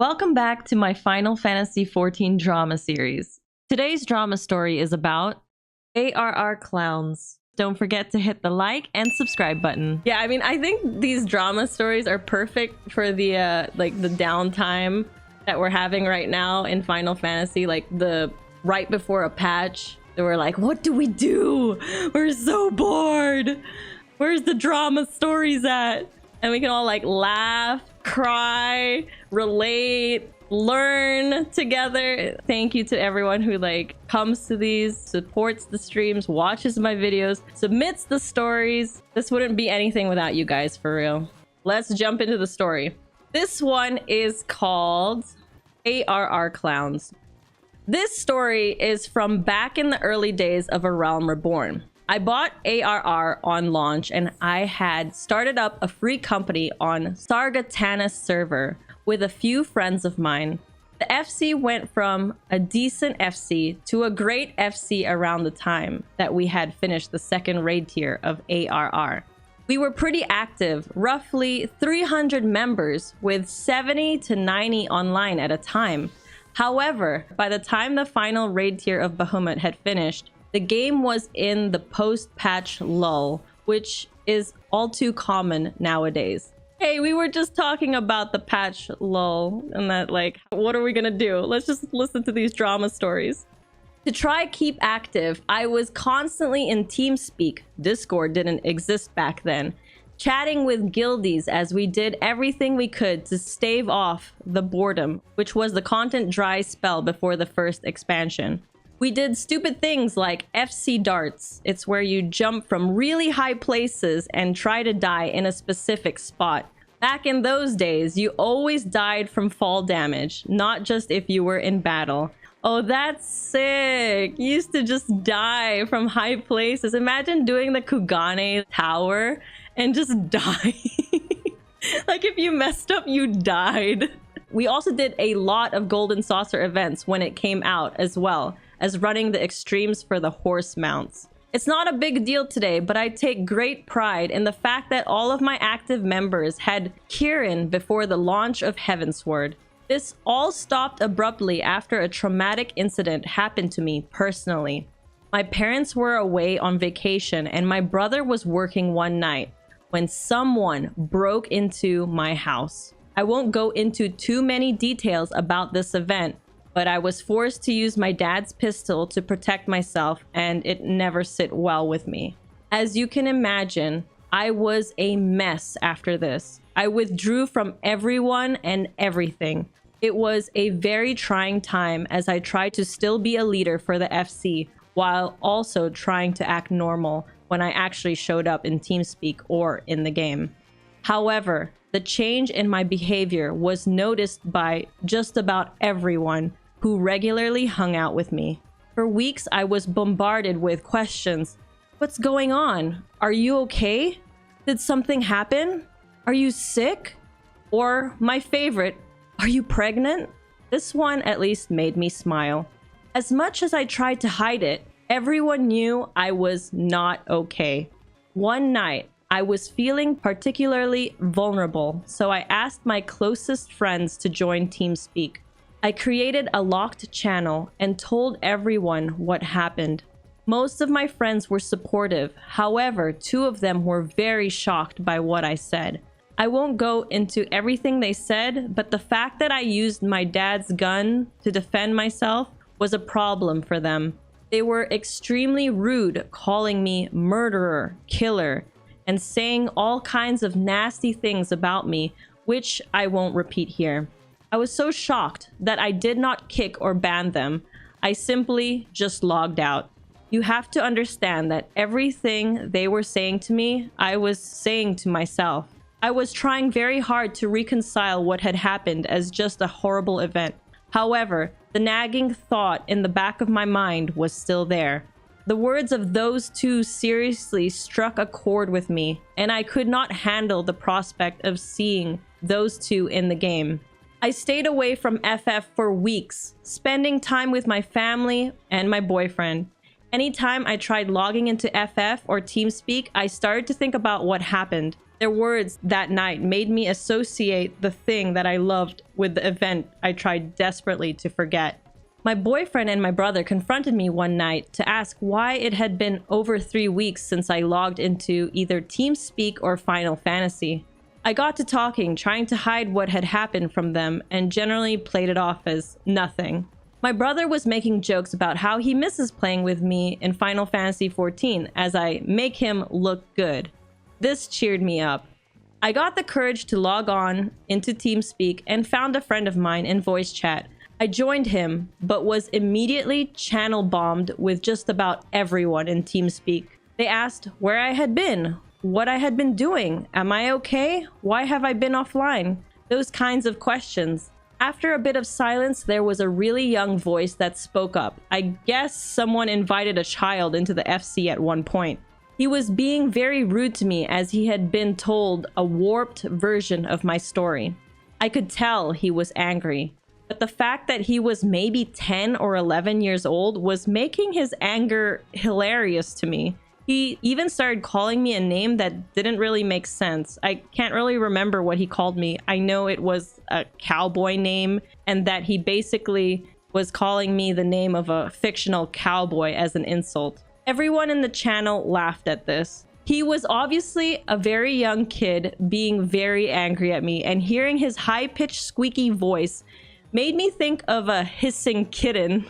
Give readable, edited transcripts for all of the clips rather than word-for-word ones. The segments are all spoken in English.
Welcome back to my Final Fantasy XIV drama series. Today's drama story is about A.R.R. clowns. Don't forget to hit the like and subscribe button. Yeah, I mean, I think these drama stories are perfect for the the downtime that we're having right now in Final Fantasy, like the right before a patch. They were like, what do we do? We're so bored. Where's the drama stories at? And we can all like laugh, cry, relate, learn together. Thank you to everyone who like comes to these, supports the streams, watches my videos, submits the stories. This wouldn't be anything without you guys, for real. Let's jump into the story. This one is called A.R.R. Clowns. This story is from back in the early days of A Realm Reborn. I bought A.R.R. on launch, and I had started up a free company on Sargatanas server with a few friends of mine. The FC went from a decent FC to a great FC around the time that we had finished the second raid tier of A.R.R. We were pretty active, roughly 300 members with 70 to 90 online at a time. However, by the time the final raid tier of Bahamut had finished, the game was in the post-patch lull, which is all too common nowadays. Hey, we were just talking about the patch lull and that, like, what are we gonna do? Let's just listen to these drama stories. To try keep active, I was constantly in TeamSpeak. Discord didn't exist back then. Chatting with guildies as we did everything we could to stave off the boredom, which was the content dry spell before the first expansion. We did stupid things like FC darts. It's where you jump from really high places and try to die in a specific spot. Back in those days, you always died from fall damage, not just if you were in battle. Oh, that's sick. You used to just die from high places. Imagine doing the Shirogane tower and just die. Like if you messed up, you died. We also did a lot of Golden Saucer events when it came out, as well as running the extremes for the horse mounts. It's not a big deal today, but I take great pride in the fact that all of my active members had Kirin before the launch of Heavensward. This all stopped abruptly after a traumatic incident happened to me personally. My parents were away on vacation and my brother was working one night when someone broke into my house. I won't go into too many details about this event, but I was forced to use my dad's pistol to protect myself, and it never sit well with me. As you can imagine, I was a mess after this. I withdrew from everyone and everything. It was a very trying time as I tried to still be a leader for the FC while also trying to act normal when I actually showed up in TeamSpeak or in the game. However, the change in my behavior was noticed by just about everyone who regularly hung out with me. For weeks, I was bombarded with questions. What's going on? Are you okay? Did something happen? Are you sick? Or my favorite, are you pregnant? This one at least made me smile. As much as I tried to hide it, everyone knew I was not okay. One night, I was feeling particularly vulnerable, so I asked my closest friends to join TeamSpeak. I created a locked channel and told everyone what happened. Most of my friends were supportive. However, two of them were very shocked by what I said. I won't go into everything they said, but the fact that I used my dad's gun to defend myself was a problem for them. They were extremely rude, calling me murderer, killer, and saying all kinds of nasty things about me, which I won't repeat here. I was so shocked that I did not kick or ban them. I simply just logged out. You have to understand that everything they were saying to me, I was saying to myself. I was trying very hard to reconcile what had happened as just a horrible event. However, the nagging thought in the back of my mind was still there. The words of those two seriously struck a chord with me, and I could not handle the prospect of seeing those two in the game. I stayed away from FF for weeks, spending time with my family and my boyfriend. Anytime I tried logging into FF or TeamSpeak, I started to think about what happened. Their words that night made me associate the thing that I loved with the event I tried desperately to forget. My boyfriend and my brother confronted me one night to ask why it had been over 3 weeks since I logged into either TeamSpeak or Final Fantasy. I got to talking, trying to hide what had happened from them, and generally played it off as nothing. My brother was making jokes about how he misses playing with me in Final Fantasy XIV as I make him look good. This cheered me up. I got the courage to log on into TeamSpeak and found a friend of mine in voice chat. I joined him, but was immediately channel bombed with just about everyone in TeamSpeak. They asked where I had been, what I had been doing, am I okay? Why have I been offline? Those kinds of questions. After a bit of silence, there was a really young voice that spoke up. I guess someone invited a child into the FC at one point. He was being very rude to me as he had been told a warped version of my story. I could tell he was angry, but the fact that he was maybe 10 or 11 years old was making his anger hilarious to me. He even started calling me a name that didn't really make sense. I can't really remember what he called me. I know it was a cowboy name and that he basically was calling me the name of a fictional cowboy as an insult. Everyone in the channel laughed at this. He was obviously a very young kid being very angry at me, and hearing his high-pitched squeaky voice made me think of a hissing kitten.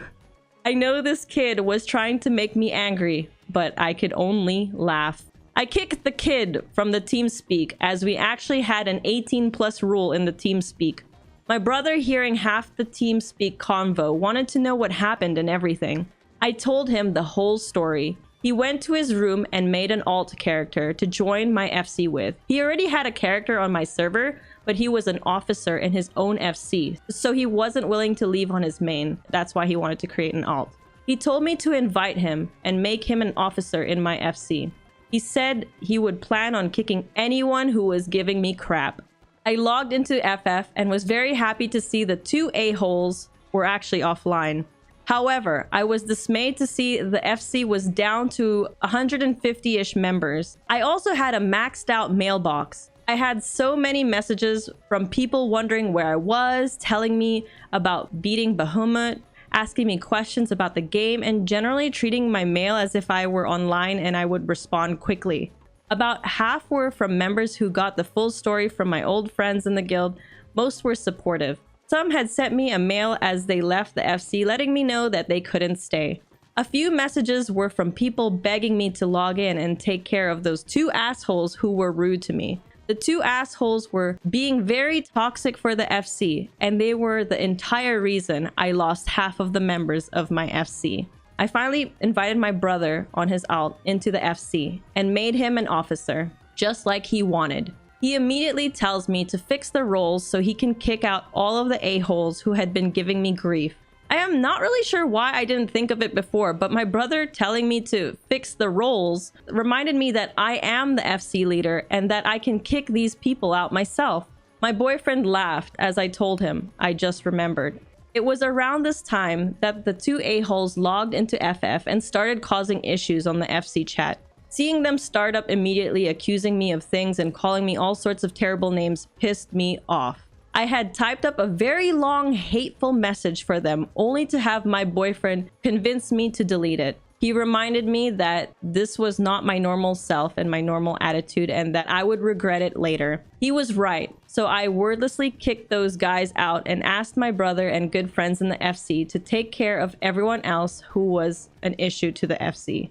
I know this kid was trying to make me angry, but I could only laugh. I kicked the kid from the TeamSpeak as we actually had an 18+ rule in the TeamSpeak. My brother, hearing half the TeamSpeak convo, wanted to know what happened and everything. I told him the whole story. He went to his room and made an alt character to join my FC with. He already had a character on my server, but he was an officer in his own FC, so he wasn't willing to leave on his main. That's why he wanted to create an alt. He told me to invite him and make him an officer in my FC. He said he would plan on kicking anyone who was giving me crap. I logged into FF and was very happy to see the 2 a-holes were actually offline. However, I was dismayed to see the FC was down to 150-ish members. I also had a maxed out mailbox. I had so many messages from people wondering where I was, telling me about beating Bahamut, asking me questions about the game, and generally treating my mail as if I were online and I would respond quickly. About half were from members who got the full story from my old friends in the guild. Most were supportive. Some had sent me a mail as they left the FC letting me know that they couldn't stay. A few messages were from people begging me to log in and take care of those 2 assholes who were rude to me. The 2 assholes were being very toxic for the FC, and they were the entire reason I lost half of the members of my FC. I finally invited my brother on his alt into the FC and made him an officer, just like he wanted. He immediately tells me to fix the roles so he can kick out all of the a-holes who had been giving me grief. I am not really sure why I didn't think of it before, but my brother telling me to fix the roles reminded me that I am the FC leader and that I can kick these people out myself. My boyfriend laughed as I told him. I just remembered. It was around this time that the 2 a-holes logged into FF and started causing issues on the FC chat. Seeing them start up immediately accusing me of things and calling me all sorts of terrible names pissed me off. I had typed up a very long, hateful message for them, only to have my boyfriend convince me to delete it. He reminded me that this was not my normal self and my normal attitude and that I would regret it later. He was right, so I wordlessly kicked those guys out and asked my brother and good friends in the FC to take care of everyone else who was an issue to the FC.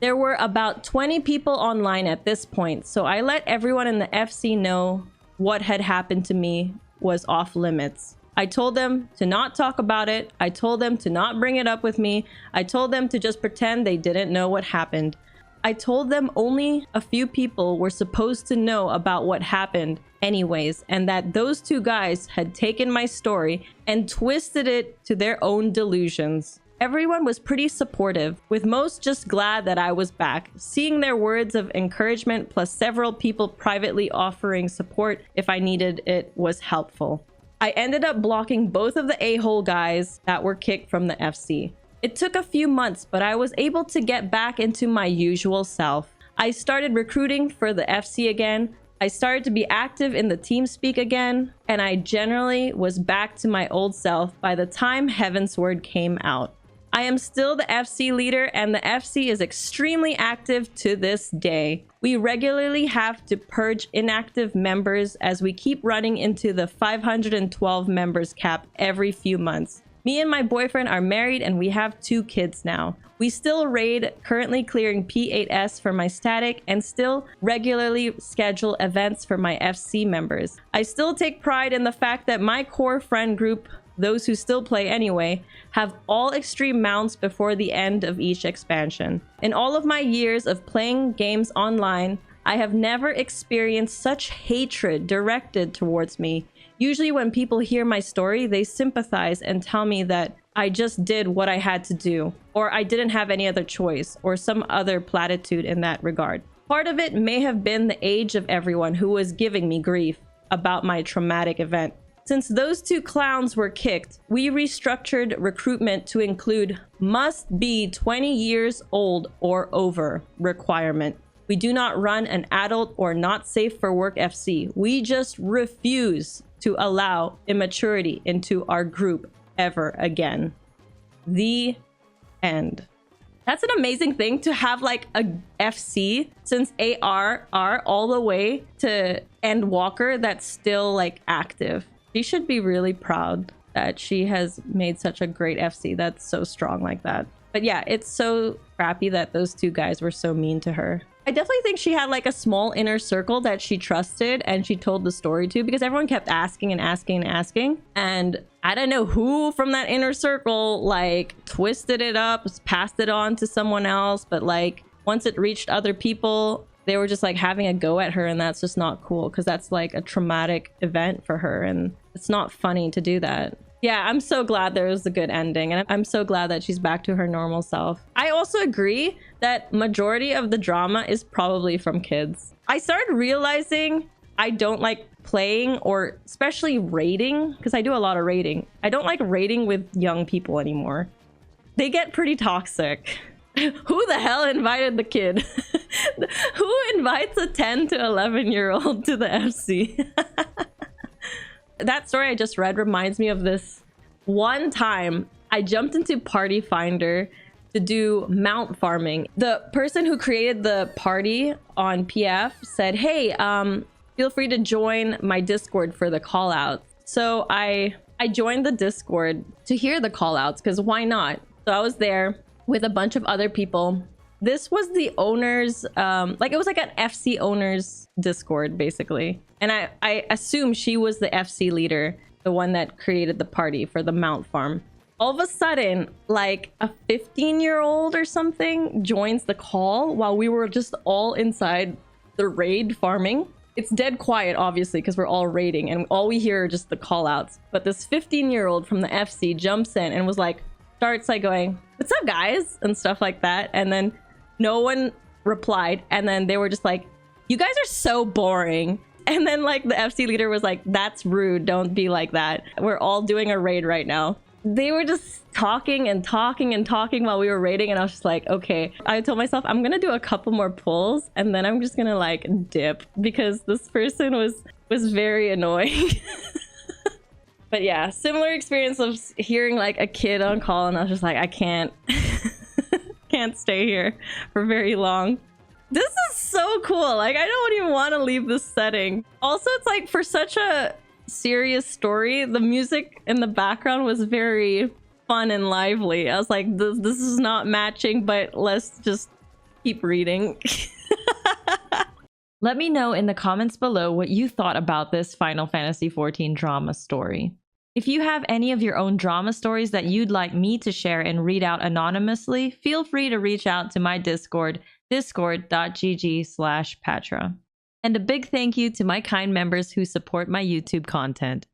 There were about 20 people online at this point, so I let everyone in the FC know what had happened to me was off limits. I told them to not talk about it. I told them to not bring it up with me. I told them to just pretend they didn't know what happened. I told them only a few people were supposed to know about what happened anyways, and that those 2 guys had taken my story and twisted it to their own delusions. Everyone was pretty supportive, with most just glad that I was back. Seeing their words of encouragement plus several people privately offering support if I needed it was helpful. I ended up blocking both of the a-hole guys that were kicked from the FC. It took a few months, but I was able to get back into my usual self. I started recruiting for the FC again, I started to be active in the TeamSpeak again, and I generally was back to my old self by the time Heavensward came out. I am still the FC leader, and the FC is extremely active to this day. We regularly have to purge inactive members as we keep running into the 512 members cap every few months. Me and my boyfriend are married and we have 2 kids now. We still raid, currently clearing P8S for my static, and still regularly schedule events for my FC members. I still take pride in the fact that my core friend group, those who still play anyway, have all extreme mounts before the end of each expansion. In all of my years of playing games online, I have never experienced such hatred directed towards me. Usually when people hear my story, they sympathize and tell me that I just did what I had to do, or I didn't have any other choice, or some other platitude in that regard. Part of it may have been the age of everyone who was giving me grief about my traumatic event. Since those 2 clowns were kicked, we restructured recruitment to include must be 20 years old or over requirement. We do not run an adult or not safe for work FC. We just refuse to allow immaturity into our group ever again. The end. That's an amazing thing to have, like, a FC since A.R.R. all the way to Endwalker that's still, like, active. She should be really proud that she has made such a great FC that's so strong like that. But yeah, it's so crappy that those 2 guys were so mean to her. I definitely think she had like a small inner circle that she trusted and she told the story to, because everyone kept asking and asking and asking. And I don't know who from that inner circle like twisted it up, passed it on to someone else. But like once it reached other people, they were just like having a go at her, and that's just not cool because that's like a traumatic event for her and it's not funny to do that. Yeah, I'm so glad there was a good ending, and I'm so glad that she's back to her normal self. I also agree that majority of the drama is probably from kids. I started realizing I don't like playing, or especially raiding, because I do a lot of raiding. I don't like raiding with young people anymore. They get pretty toxic. Who the hell invited the kid? Who invites a 10 to 11-year-old to the FC? That story I just read reminds me of this one time I jumped into Party Finder to do mount farming. The person who created the party on PF said, hey, feel free to join my Discord for the call outs. So I joined the Discord to hear the call outs, because why not? So I was there with a bunch of other people. This was the owner's, like it was like an FC owner's Discord basically. And I assume she was the FC leader, the one that created the party for the mount farm. All of a sudden, like a 15-year-old or something joins the call while we were just all inside the raid farming. It's dead quiet, obviously, because we're all raiding and all we hear are just the call outs. But this 15-year-old from the FC jumps in and was like, starts like going, what's up guys? And stuff like that. And then no one replied. And then they were just like, you guys are so boring. And then like the FC leader was like, that's rude. Don't be like that. We're all doing a raid right now. They were just talking and talking and talking while we were raiding. And I was just like, okay. I told myself I'm going to do a couple more pulls and then I'm just going to like dip, because this person was very annoying. But yeah, similar experience of hearing like a kid on call, and I was just like, I can't stay here for very long. This is so cool. Like, I don't even want to leave this setting. Also, it's like for such a serious story, the music in the background was very fun and lively. I was like, this is not matching, but let's just keep reading. Let me know in the comments below what you thought about this Final Fantasy XIV drama story. If you have any of your own drama stories that you'd like me to share and read out anonymously, feel free to reach out to my Discord, discord.gg/Pathra. And a big thank you to my kind members who support my YouTube content.